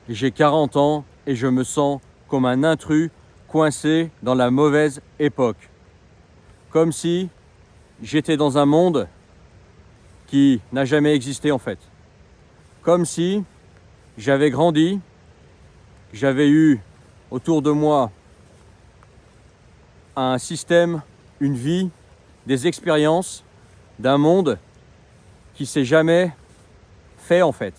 j'ai 40 ans et je me sens comme un intrus coincé dans la mauvaise époque. Comme si j'étais dans un monde qui n'a jamais existé en fait. Comme si j'avais grandi, j'avais eu autour de moi un système, une vie, des expériences d'un monde qui s'est jamais fait en fait.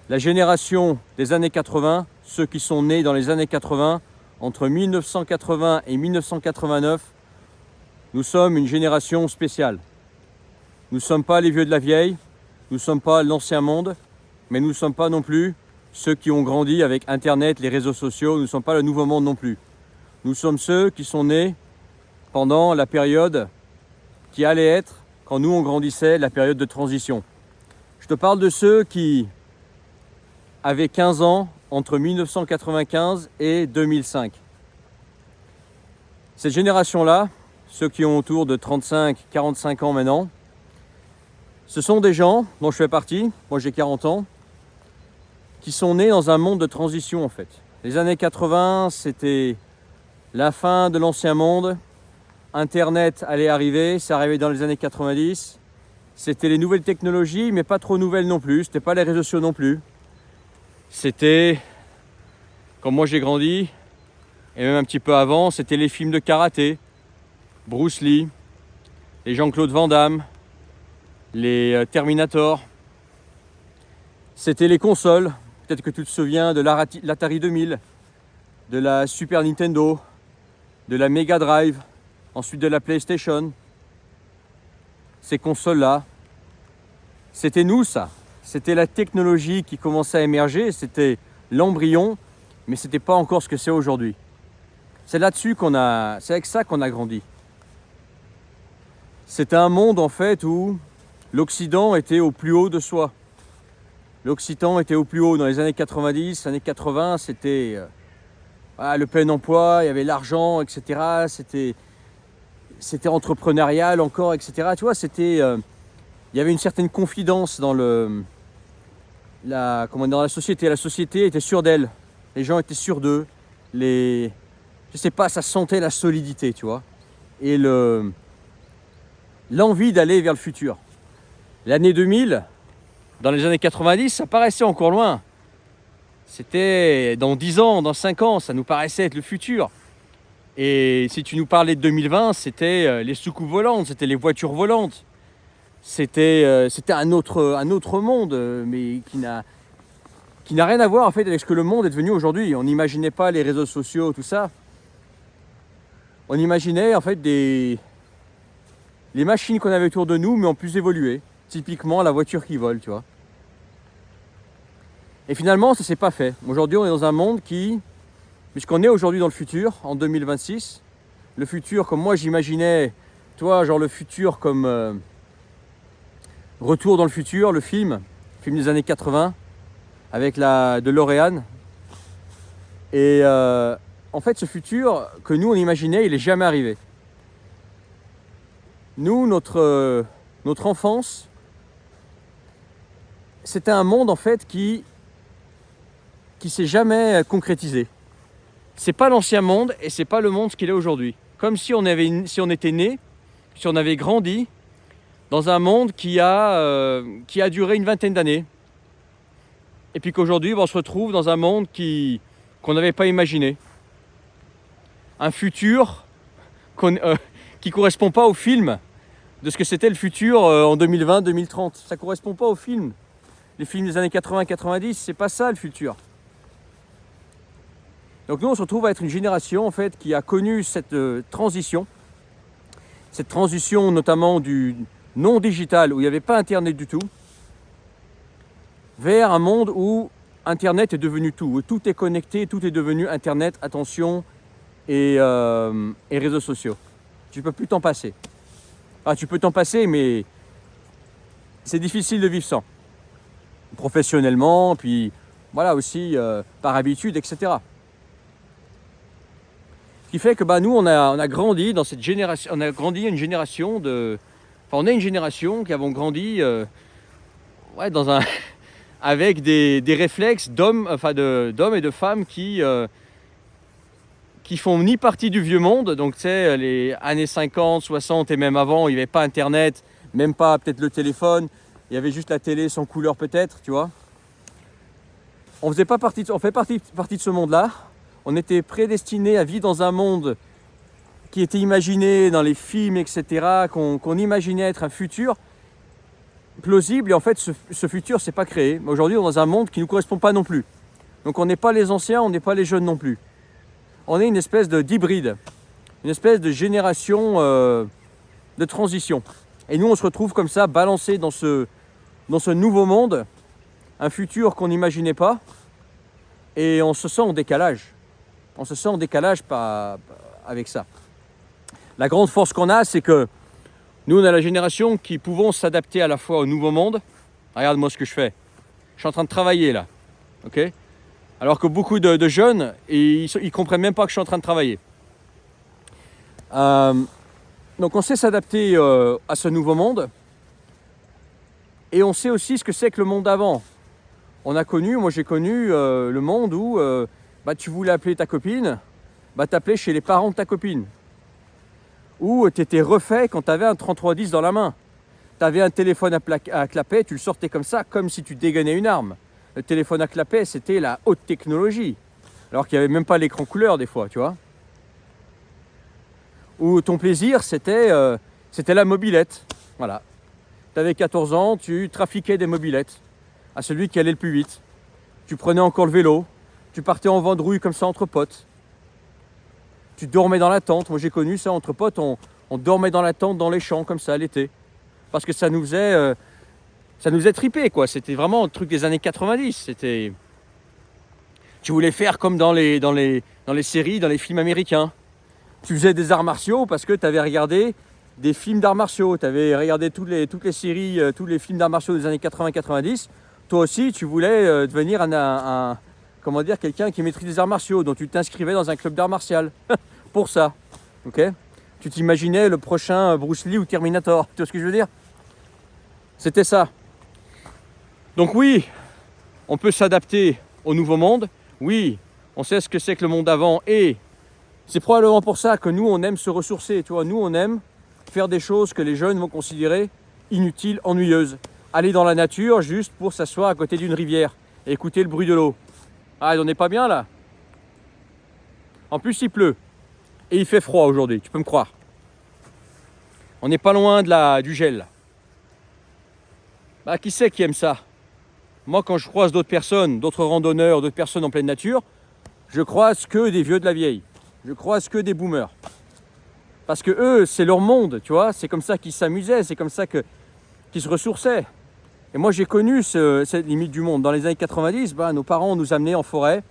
La génération des années 80, ceux qui sont nés dans les années 80, entre 1980 et 1989, nous sommes une génération spéciale. Nous ne sommes pas les vieux de la vieille, nous ne sommes pas l'ancien monde, mais nous ne sommes pas non plus ceux qui ont grandi avec Internet, les réseaux sociaux, nous ne sommes pas le nouveau monde non plus. Nous sommes ceux qui sont nés pendant la période qui allait être, quand nous on grandissait, la période de transition. Je te parle de ceux qui avaient 15 ans entre 1995 et 2005. Cette génération-là, ceux qui ont autour de 35-45 ans maintenant, ce sont des gens dont je fais partie, moi j'ai 40 ans, qui sont nés dans un monde de transition en fait. Les années 80, c'était la fin de l'ancien monde, Internet allait arriver, c'est arrivé dans les années 90, c'était les nouvelles technologies, mais pas trop nouvelles non plus, c'était pas les réseaux sociaux non plus. C'était, comme moi j'ai grandi, et même un petit peu avant, c'était les films de karaté, Bruce Lee, les Jean-Claude Van Damme, les Terminator. C'était les consoles, peut-être que tu te souviens de l'Atari 2000, de la Super Nintendo, de la Mega Drive, ensuite de la PlayStation. Ces consoles-là, c'était nous ça. C'était la technologie qui commençait à émerger, c'était l'embryon, mais c'était pas encore ce que c'est aujourd'hui. C'est là-dessus c'est avec ça qu'on a grandi. C'était un monde en fait où l'Occident était au plus haut de soi. L'Occident était au plus haut dans les années 90, années 80, c'était le plein emploi, il y avait l'argent, etc. C'était entrepreneurial encore, etc. Tu vois, il y avait une certaine confidence dans la société. La société était sûre d'elle. Les gens étaient sûrs d'eux. Je sais pas, ça sentait la solidité, tu vois. Et l'envie d'aller vers le futur. L'année 2000, dans les années 90, ça paraissait encore loin. C'était dans 10 ans, dans 5 ans, ça nous paraissait être le futur. Et si tu nous parlais de 2020, c'était les soucoupes volantes, c'était les voitures volantes. C'était un autre monde, mais qui n'a rien à voir en fait avec ce que le monde est devenu aujourd'hui. On n'imaginait pas les réseaux sociaux, tout ça. On imaginait en fait les machines qu'on avait autour de nous, mais en plus évolué. Typiquement la voiture qui vole, tu vois. Et finalement, ça s'est pas fait. Aujourd'hui, on est dans un monde puisqu'on est aujourd'hui dans le futur, en 2026, le futur comme moi j'imaginais, toi, genre le futur comme Retour dans le futur, le film des années 80, avec la DeLorean. Et en fait, ce futur que nous on imaginait, il n'est jamais arrivé. Nous, notre enfance, c'était un monde en fait qui s'est jamais concrétisé. C'est pas l'ancien monde et c'est pas le monde qu'il est aujourd'hui. Comme si on était né, si on avait grandi dans un monde qui a duré une vingtaine d'années. Et puis qu'aujourd'hui, on se retrouve dans un monde qu'on n'avait pas imaginé. Un futur qui ne correspond pas au film de ce que c'était le futur en 2020-2030. Ça ne correspond pas au film. Les films des années 80-90, c'est pas ça le futur. Donc nous, on se retrouve à être une génération en fait qui a connu cette transition notamment du non digital, où il n'y avait pas Internet du tout, vers un monde où Internet est devenu tout, où tout est connecté, tout est devenu Internet, attention, et réseaux sociaux. Tu ne peux plus t'en passer. Enfin, tu peux t'en passer, mais c'est difficile de vivre sans. Professionnellement, puis voilà aussi par habitude, etc. Ce qui fait que nous, on a grandi dans cette génération, on a grandi une génération on est une génération qui avons grandi dans un avec des réflexes d'hommes et de femmes qui font ni partie du vieux monde. Donc tu sais, les années 50, 60 et même avant, il n'y avait pas internet, même pas peut-être le téléphone, il y avait juste la télé sans couleur peut-être, tu vois. On fait partie de ce monde-là. On était prédestinés à vivre dans un monde qui était imaginé dans les films, etc., qu'on imaginait être un futur plausible. Et en fait, ce futur, c'est pas créé. Aujourd'hui, on est dans un monde qui ne nous correspond pas non plus. Donc on n'est pas les anciens, on n'est pas les jeunes non plus. On est une espèce d'hybride, une espèce de génération de transition. Et nous, on se retrouve comme ça, balancés dans ce nouveau monde, un futur qu'on n'imaginait pas, et on se sent en décalage. On se sent en décalage avec ça. La grande force qu'on a, c'est que nous, on est la génération qui pouvons s'adapter à la fois au nouveau monde. Regarde-moi ce que je fais. Je suis en train de travailler là, ok ? Alors que beaucoup de jeunes, ils ne comprennent même pas que je suis en train de travailler. Donc on sait s'adapter à ce nouveau monde. Et on sait aussi ce que c'est que le monde d'avant. Moi j'ai connu le monde où tu voulais appeler ta copine, t'appelais chez les parents de ta copine. Ou tu étais refait quand tu avais un 3310 dans la main. Tu avais un téléphone à clapet, tu le sortais comme ça, comme si tu dégainais une arme. Le téléphone à clapet, c'était la haute technologie. Alors qu'il n'y avait même pas l'écran couleur des fois, tu vois. Ou ton plaisir, c'était la mobilette. Voilà. Tu avais 14 ans, tu trafiquais des mobilettes à celui qui allait le plus vite. Tu prenais encore le vélo, tu partais en vadrouille comme ça entre potes. Tu dormais dans la tente. Moi j'ai connu ça entre potes, on dormait dans la tente dans les champs comme ça l'été. Parce que ça nous faisait triper quoi. C'était vraiment un truc des années 90. Tu voulais faire comme dans les séries, dans les films américains. Tu faisais des arts martiaux parce que tu avais regardé des films d'arts martiaux. Tu avais regardé toutes les séries, tous les films d'arts martiaux des années 80-90. Toi aussi, tu voulais devenir quelqu'un qui maîtrise les arts martiaux. Donc tu t'inscrivais dans un club d'arts martial pour ça. Ok ? Tu t'imaginais le prochain Bruce Lee ou Terminator. Tu vois ce que je veux dire ? C'était ça. Donc oui, on peut s'adapter au nouveau monde. Oui, on sait ce que c'est que le monde d'avant. Et c'est probablement pour ça que nous, on aime se ressourcer. Tu vois, nous, on aime faire des choses que les jeunes vont considérer inutiles, ennuyeuses. Aller dans la nature juste pour s'asseoir à côté d'une rivière et écouter le bruit de l'eau. Ah, on n'est pas bien là. En plus, il pleut. Et il fait froid aujourd'hui, tu peux me croire. On n'est pas loin du gel. Qui c'est qui aime ça ? Moi, quand je croise d'autres personnes, d'autres randonneurs, d'autres personnes en pleine nature, je croise que des vieux de la vieille. Je croise que des boomers. Parce que eux, c'est leur monde, tu vois. C'est comme ça qu'ils s'amusaient, c'est comme ça qu'ils se ressourçaient. Et moi, j'ai connu cette limite du monde. Dans les années 90, nos parents nous amenaient en forêt.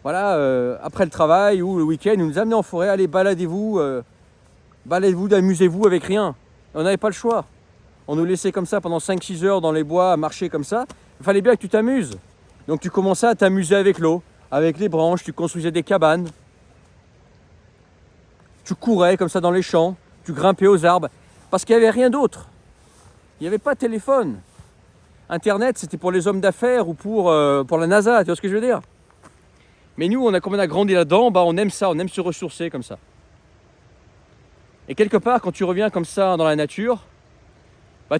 Voilà, après le travail ou le week-end, ils nous amenaient en forêt. Allez, baladez-vous, amusez-vous avec rien. Et on n'avait pas le choix. On nous laissait comme ça pendant 5-6 heures dans les bois à marcher comme ça. Il fallait bien que tu t'amuses. Donc tu commençais à t'amuser avec l'eau, avec les branches, tu construisais des cabanes. Tu courais comme ça dans les champs, tu grimpais aux arbres. Parce qu'il n'y avait rien d'autre. Il n'y avait pas de téléphone. Internet, c'était pour les hommes d'affaires ou pour la NASA, tu vois ce que je veux dire ? Mais nous, comme on a grandi là-dedans, on aime ça, on aime se ressourcer comme ça. Et quelque part, quand tu reviens comme ça dans la nature,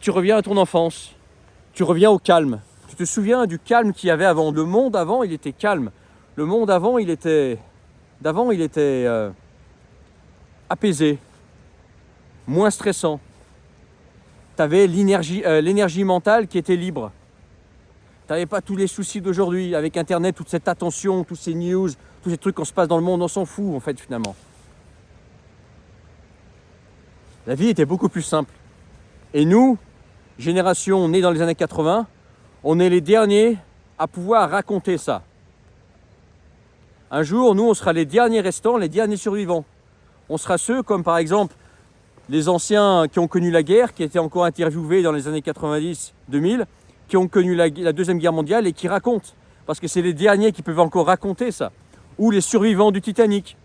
tu reviens à ton enfance. Tu reviens au calme. Tu te souviens du calme qu'il y avait avant. Le monde avant, il était calme. Le monde avant, il était apaisé, moins stressant. Tu avais l'énergie mentale qui était libre. Tu n'avais pas tous les soucis d'aujourd'hui avec Internet, toute cette attention, tous ces news, tous ces trucs qu'on se passe dans le monde, on s'en fout en fait finalement. La vie était beaucoup plus simple. Et nous, génération née dans les années 80, on est les derniers à pouvoir raconter ça. Un jour, nous, on sera les derniers restants, les derniers survivants. On sera ceux comme par exemple les anciens qui ont connu la guerre, qui étaient encore interviewés dans les années 90-2000, qui ont connu la Deuxième Guerre mondiale et qui racontent. Parce que c'est les derniers qui peuvent encore raconter ça. Ou les survivants du Titanic.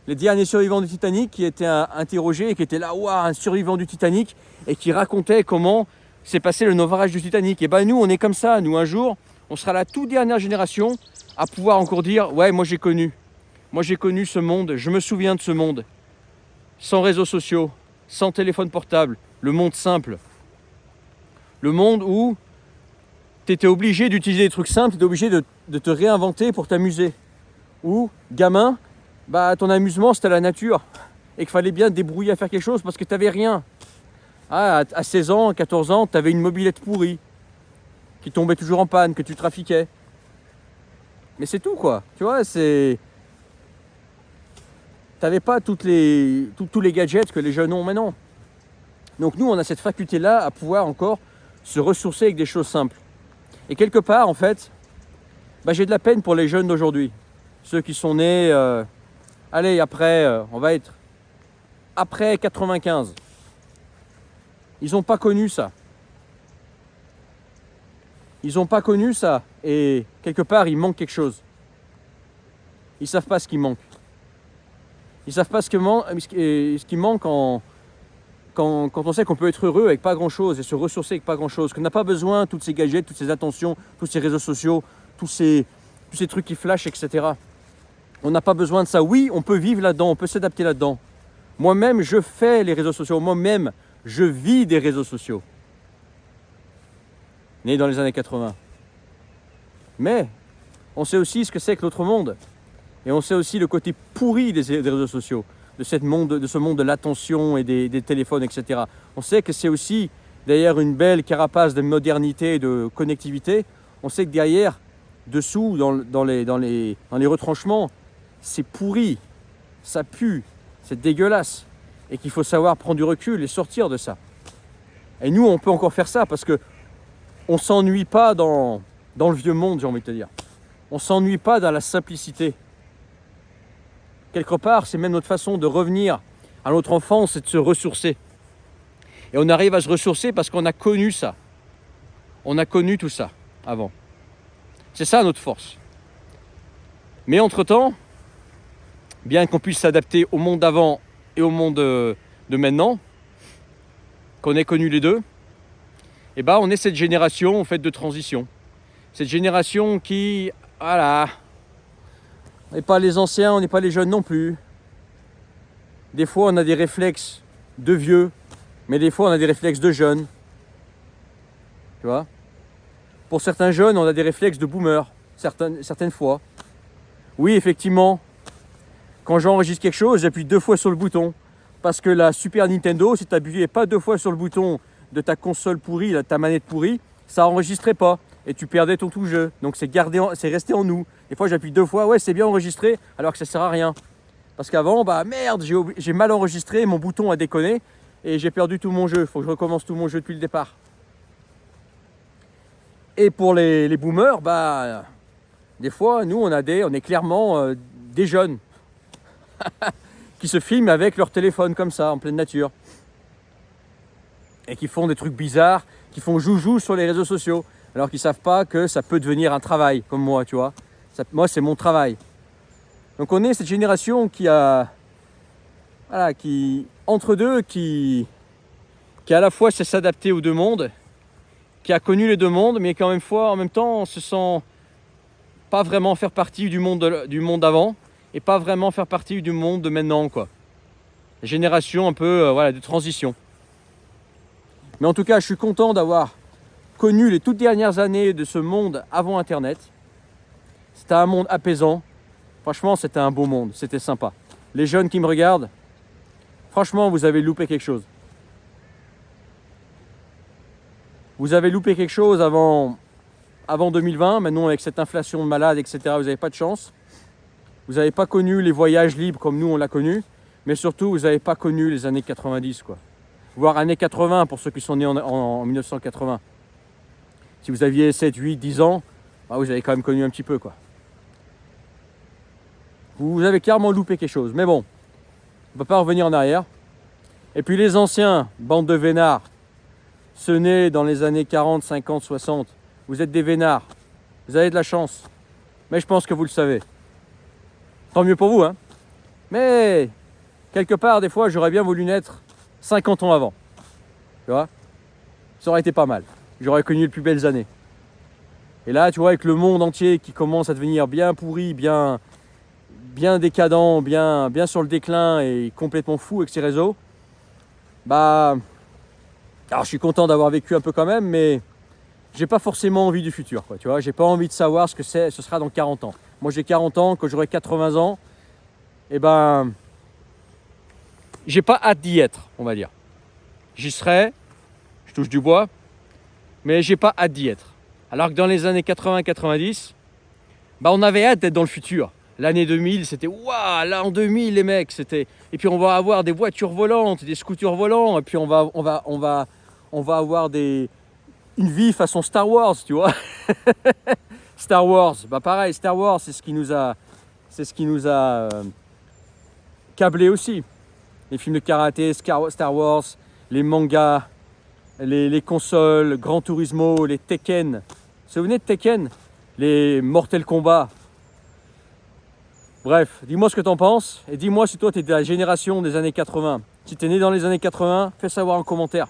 Les derniers survivants du Titanic qui étaient interrogés et qui étaient là, waouh, un survivant du Titanic, et qui racontait comment c'est passé le naufrage du Titanic. Et ben nous, on est comme ça. Nous, un jour, on sera la toute dernière génération à pouvoir encore dire « Ouais, moi j'ai connu. Moi j'ai connu ce monde, je me souviens de ce monde. Sans réseaux sociaux, sans téléphone portable, le monde simple. Le monde où tu étais obligé d'utiliser des trucs simples, tu étais obligé de te réinventer pour t'amuser. Où, gamin, bah, ton amusement c'était la nature. Et qu'il fallait bien te débrouiller à faire quelque chose parce que tu n'avais rien. Ah, à 16 ans, 14 ans, tu avais une mobilette pourrie qui tombait toujours en panne, que tu trafiquais. Mais c'est tout quoi, tu vois, c'est... T'avais pas tous les gadgets que les jeunes ont maintenant. Donc nous, on a cette faculté-là à pouvoir encore se ressourcer avec des choses simples. Et quelque part, en fait, bah, j'ai de la peine pour les jeunes d'aujourd'hui. Ceux qui sont nés, on va être après 95. Ils n'ont pas connu ça. Ils n'ont pas connu ça. Et quelque part, il manque quelque chose. Ils ne savent pas ce qui manque. Ils ne savent pas ce qui manque quand on sait qu'on peut être heureux avec pas grand-chose et se ressourcer avec pas grand-chose. Qu'on n'a pas besoin de toutes ces gadgets, toutes ces attentions, tous ces réseaux sociaux, tous ces trucs qui flashent, etc. On n'a pas besoin de ça. Oui, on peut vivre là-dedans, on peut s'adapter là-dedans. Moi-même, je fais les réseaux sociaux. Moi-même, je vis des réseaux sociaux. Né dans les années 80. Mais on sait aussi ce que c'est que l'autre monde. Et on sait aussi le côté pourri des réseaux sociaux, de ce monde de l'attention et des téléphones, etc. On sait que c'est aussi, derrière une belle carapace de modernité et de connectivité, on sait que derrière, dessous, dans les retranchements, c'est pourri, ça pue, c'est dégueulasse. Et qu'il faut savoir prendre du recul et sortir de ça. Et nous, on peut encore faire ça parce que on ne s'ennuie pas dans le vieux monde, j'ai envie de te dire. On ne s'ennuie pas dans la simplicité. Quelque part, c'est même notre façon de revenir à notre enfance et de se ressourcer. Et on arrive à se ressourcer parce qu'on a connu ça. On a connu tout ça avant. C'est ça notre force. Mais entre-temps, bien qu'on puisse s'adapter au monde d'avant et au monde de maintenant, qu'on ait connu les deux, eh ben, on est cette génération en fait de transition. Cette génération qui, voilà, on n'est pas les anciens, on n'est pas les jeunes non plus. Des fois, on a des réflexes de vieux, mais des fois, on a des réflexes de jeunes. Tu vois ? Pour certains jeunes, on a des réflexes de boomers, certaines fois. Oui, effectivement, quand j'enregistre quelque chose, j'appuie 2 fois sur le bouton. Parce que la Super Nintendo, si tu n'appuyais pas 2 fois sur le bouton de ta console pourrie, ta manette pourrie, ça enregistrait pas. Et tu perdais ton tout jeu. Donc c'est resté en nous. Des fois j'appuie 2 fois, ouais c'est bien enregistré, alors que ça sert à rien. Parce qu'avant, bah merde, j'ai mal enregistré, mon bouton a déconné, et j'ai perdu tout mon jeu. Il faut que je recommence tout mon jeu depuis le départ. Et pour les boomers, bah des fois, nous on est clairement des jeunes qui se filment avec leur téléphone comme ça, en pleine nature. Et qui font des trucs bizarres, qui font joujou sur les réseaux sociaux, alors qu'ils ne savent pas que ça peut devenir un travail, comme moi, tu vois. Moi, c'est mon travail. Donc on est cette génération qui entre deux, qui à la fois sait s'adapter aux deux mondes, qui a connu les deux mondes, mais qui en même temps se sent pas vraiment faire partie du monde d'avant, et pas vraiment faire partie du monde de maintenant, quoi. Génération un peu de transition. Mais en tout cas, je suis content d'avoir connu les toutes dernières années de ce monde avant Internet. C'était un monde apaisant. Franchement, c'était un beau monde, c'était sympa. Les jeunes qui me regardent, franchement, vous avez loupé quelque chose. Vous avez loupé quelque chose avant 2020. Maintenant, avec cette inflation de malade, etc., vous n'avez pas de chance. Vous n'avez pas connu les voyages libres comme nous, on l'a connu. Mais surtout, vous n'avez pas connu les années 90, quoi. Voire années 80 pour ceux qui sont nés en 1980. Si vous aviez 7, 8, 10 ans, bah vous avez quand même connu un petit peu, quoi. Vous avez clairement loupé quelque chose. Mais bon, on ne peut pas revenir en arrière. Et puis les anciens, bande de vénards, ceux nés dans les années 40, 50, 60, vous êtes des vénards. Vous avez de la chance. Mais je pense que vous le savez. Tant mieux pour vous, hein. Mais quelque part, des fois, j'aurais bien voulu naître 50 ans avant. Tu vois ? Ça aurait été pas mal. J'aurais connu les plus belles années. Et là, tu vois, avec le monde entier qui commence à devenir bien pourri, bien décadent, bien sur le déclin et complètement fou avec ses réseaux, bah, alors je suis content d'avoir vécu un peu quand même, mais j'ai pas forcément envie du futur, quoi, tu vois. J'ai pas envie de savoir ce que ce sera dans 40 ans. Moi, j'ai 40 ans, quand j'aurai 80 ans, et ben, j'ai pas hâte d'y être, on va dire. J'y serai, je touche du bois, mais j'ai pas hâte d'y être. Alors que dans les années 80-90, bah, on avait hâte d'être dans le futur. L'année 2000, c'était waouh, l'an 2000 les mecs, c'était. Et puis on va avoir des voitures volantes, des scooters volants, et puis on va avoir une vie façon Star Wars, tu vois. Star Wars, bah pareil, Star Wars, c'est ce qui nous a câblé aussi. Les films de karaté, Star Wars, les mangas, les consoles, Gran Turismo, les Tekken. Vous vous souvenez de Tekken? Les Mortal Kombat. Bref, dis-moi ce que t'en penses et dis-moi si toi t'es de la génération des années 80. Si t'es né dans les années 80, fais savoir en commentaire.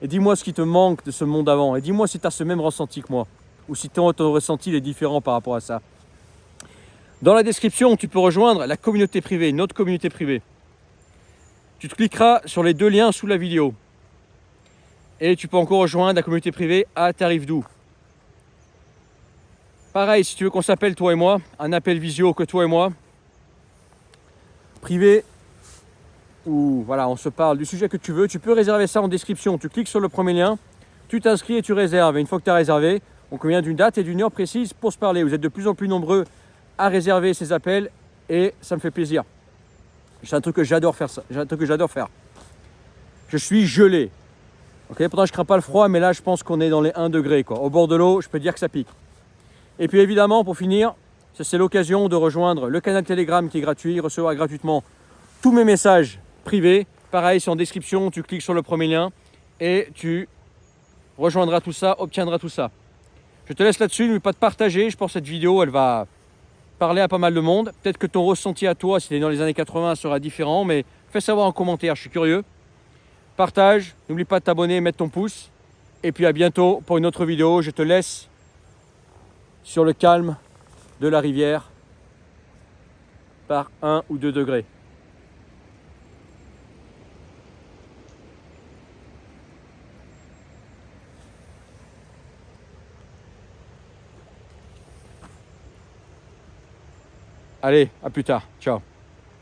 Et dis-moi ce qui te manque de ce monde d'avant. Et dis-moi si t'as ce même ressenti que moi. Ou si ton ressenti est différent par rapport à ça. Dans la description, tu peux rejoindre la communauté privée, notre communauté privée. Tu te cliqueras sur les deux liens sous la vidéo. Et tu peux encore rejoindre la communauté privée à tarif doux. Pareil, si tu veux qu'on s'appelle toi et moi, un appel visio que toi et moi, privé, ou voilà, on se parle du sujet que tu veux, tu peux réserver ça en description. Tu cliques sur le premier lien, tu t'inscris et tu réserves. Et une fois que tu as réservé, on convient d'une date et d'une heure précise pour se parler. Vous êtes de plus en plus nombreux à réserver ces appels et ça me fait plaisir. C'est un truc que j'adore faire ça. C'est un truc que j'adore faire. Je suis gelé. Ok, pourtant je crains pas le froid, mais là je pense qu'on est dans les 1 degré, quoi. Au bord de l'eau, je peux dire que ça pique. Et puis évidemment, pour finir, c'est l'occasion de rejoindre le canal Telegram qui est gratuit, recevoir gratuitement tous mes messages privés. Pareil, c'est en description, tu cliques sur le premier lien et tu rejoindras tout ça, obtiendras tout ça. Je te laisse là-dessus, n'oublie pas de partager. Je pense que cette vidéo, elle va parler à pas mal de monde. Peut-être que ton ressenti à toi, si tu es dans les années 80, sera différent, mais fais savoir en commentaire, je suis curieux. Partage, n'oublie pas de t'abonner, mettre ton pouce. Et puis à bientôt pour une autre vidéo. Je te laisse sur le calme de la rivière par 1 ou 2 degrés. Allez, à plus tard. Ciao.